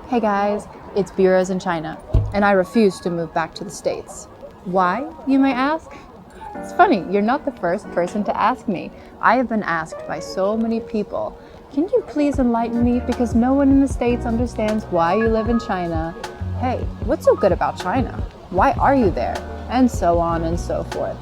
Hey guys, it's BeeRose in China, and I refuse to move back to the States. Why, you may ask? It's funny, you're not the first person to ask me. I have been asked by so many people, can you please enlighten me because no one in the States understands why you live in China? Hey, what's so good about China? Why are you there? And so on and so forth.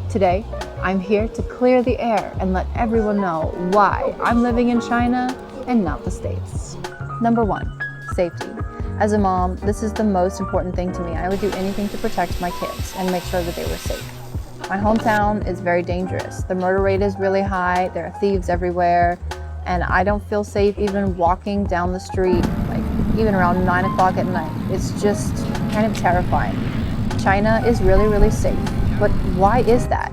Today, I'm here to clear the air and let everyone know why I'm living in China and not the States. Number 1. Safety. As a mom, this is the most important thing to me. I would do anything to protect my kids and make sure that they were safe. My hometown is very dangerous. The murder rate is really high, there are thieves everywhere, and I don't feel safe even walking down the street, like even around 9 o'clock at night. It's just kind of terrifying. China is really, really safe, but why is that?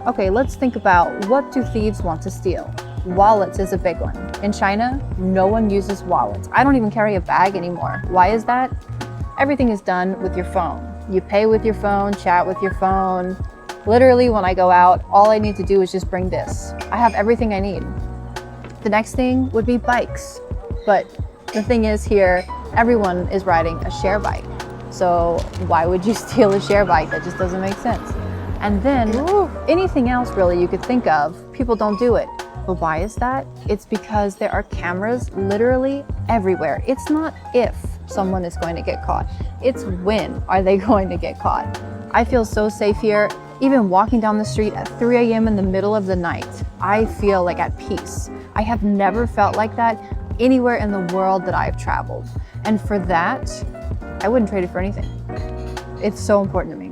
Okay, let's think about what do thieves want to steal? Wallets is a big one. In China, no one uses wallets. I don't even carry a bag anymore. Why is that? Everything is done with your phone. You pay with your phone, chat with your phone. Literally, when I go out, all I need to do is just bring this. I have everything I need. The next thing would be bikes. But the thing is here, everyone is riding a share bike. So why would you steal a share bike? That just doesn't make sense. And then anything else really you could think of, people don't do it. But why is that? It's because there are cameras literally everywhere. It's not if someone is going to get caught. It's when are they going to get caught. I feel so safe here. Even walking down the street at 3 a.m. in the middle of the night, I feel like at peace. I have never felt like that anywhere in the world that I've traveled. And for that, I wouldn't trade it for anything. It's so important to me.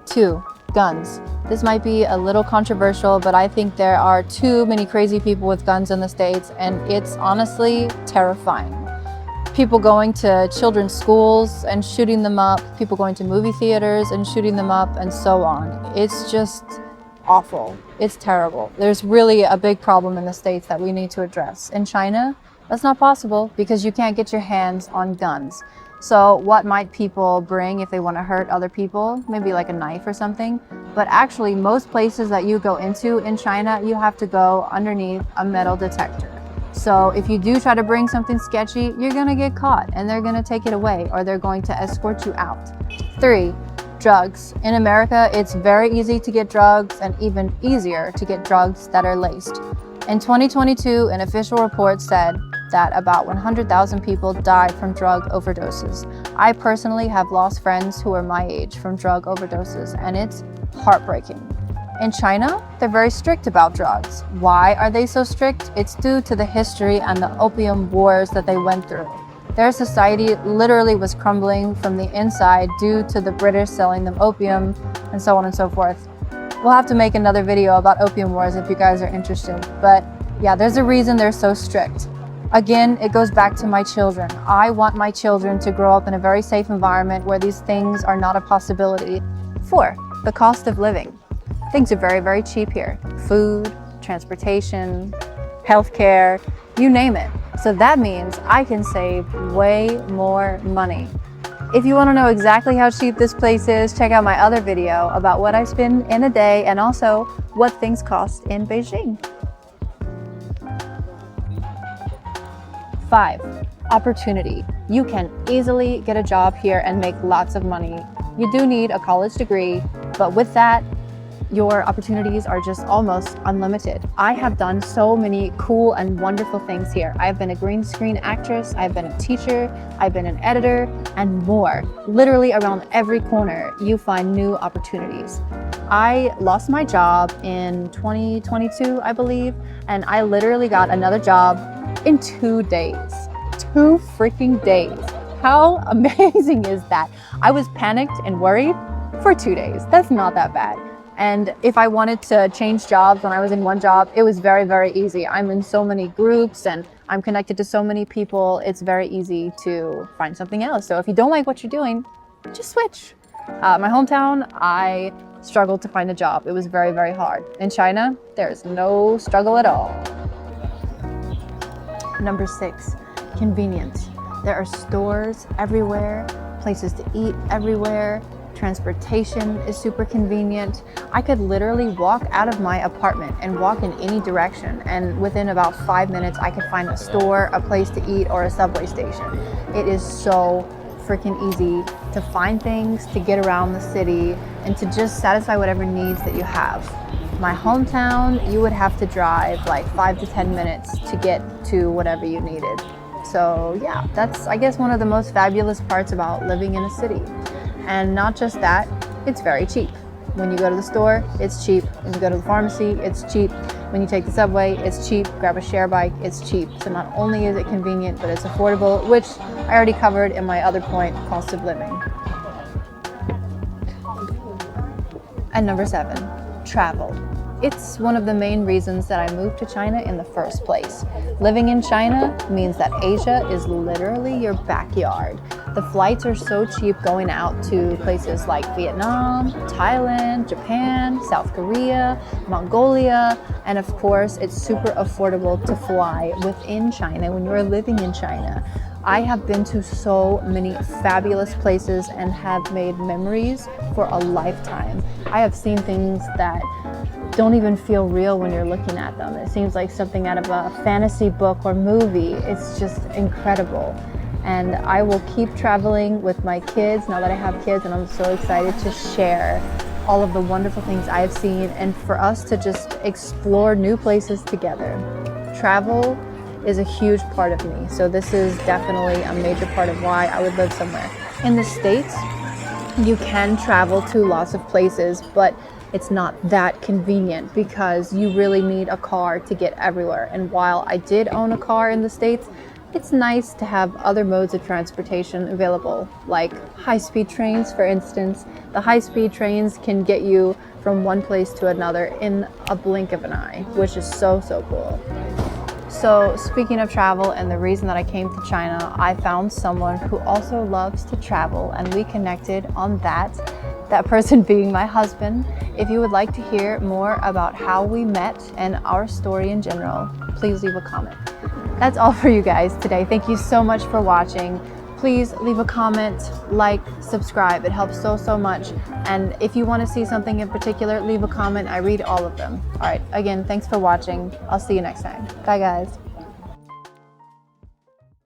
2. Guns. This might be a little controversial, but I think there are too many crazy people with guns in the States, and it's honestly terrifying. People going to children's schools and shooting them up, people going to movie theaters and shooting them up, and so on. It's just awful. It's terrible. There's really a big problem in the States that we need to address. In China, that's not possible because you can't get your hands on guns. So what might people bring if they want to hurt other people? Maybe like a knife or something. But actually, most places that you go into in China, you have to go underneath a metal detector. So if you do try to bring something sketchy, you're going to get caught and they're going to take it away or they're going to escort you out. 3. Drugs. In America, it's very easy to get drugs and even easier to get drugs that are laced. In 2022, an official report said that about 100,000 people died from drug overdoses. I personally have lost friends who are my age from drug overdoses, and it's heartbreaking. In China, they're very strict about drugs. Why are they so strict? It's due to the history and the opium wars that they went through. Their society literally was crumbling from the inside due to the British selling them opium and so on and so forth. We'll have to make another video about opium wars if you guys are interested. But yeah, there's a reason they're so strict. Again, it goes back to my children. I want my children to grow up in a very safe environment where these things are not a possibility. 4. The cost of living. Things are very, very cheap here. Food, transportation, healthcare, you name it. So that means I can save way more money. If you want to know exactly how cheap this place is, check out my other video about what I spend in a day and also what things cost in Beijing. 5. Opportunity. You can easily get a job here and make lots of money. You do need a college degree, but with that, your opportunities are just almost unlimited. I have done so many cool and wonderful things here. I've been a green screen actress, I've been a teacher, I've been an editor, and more. Literally around every corner, you find new opportunities. I lost my job in 2022, I believe, and I literally got another job in 2 days. 2 freaking days. How amazing is that? I was panicked and worried for 2 days. That's not that bad. And if I wanted to change jobs when I was in one job, it was very, very easy. I'm in so many groups and I'm connected to so many people. It's very easy to find something else. So if you don't like what you're doing, just switch. My hometown, I struggled to find a job. It was very, very hard. In China, there's no struggle at all. Number 6, convenience. There are stores everywhere, places to eat everywhere, Transportation is super convenient. I could literally walk out of my apartment and walk in any direction, and within about 5 minutes I could find a store, a place to eat, or a subway station. It is so freaking easy to find things, to get around the city, and to just satisfy whatever needs that you have. My hometown, you would have to drive like 5 to 10 minutes to get to whatever you needed. So yeah, that's I guess one of the most fabulous parts about living in a city. And not just that, it's very cheap. When you go to the store, it's cheap. When you go to the pharmacy, it's cheap. When you take the subway, it's cheap. Grab a share bike, it's cheap. So not only is it convenient, but it's affordable, which I already covered in my other point, cost of living. And number 7, travel. It's one of the main reasons that I moved to China in the first place. Living in China means that Asia is literally your backyard. The flights are so cheap going out to places like Vietnam, Thailand, Japan, South Korea, Mongolia, and of course, it's super affordable to fly within China when you're living in China. I have been to so many fabulous places and have made memories for a lifetime. I have seen things that don't even feel real when you're looking at them. It seems like something out of a fantasy book or movie. It's just incredible. And I will keep traveling with my kids now that I have kids, and I'm so excited to share all of the wonderful things I have seen and for us to just explore new places together. Travel is a huge part of me, so this is definitely a major part of why I would live somewhere. In the States, you can travel to lots of places, but it's not that convenient because you really need a car to get everywhere. And while I did own a car in the States, it's nice to have other modes of transportation available, like high-speed trains, for instance. The high-speed trains can get you from one place to another in a blink of an eye, which is so, so cool. So speaking of travel and the reason that I came to China, I found someone who also loves to travel, and we connected on that person being my husband. If you would like to hear more about how we met and our story in general, please leave a comment. That's all for you guys today. Thank you so much for watching. Please leave a comment, like, subscribe. It helps so, so much. And if you want to see something in particular, leave a comment. I read all of them. All right, again, thanks for watching. I'll see you next time. Bye, guys.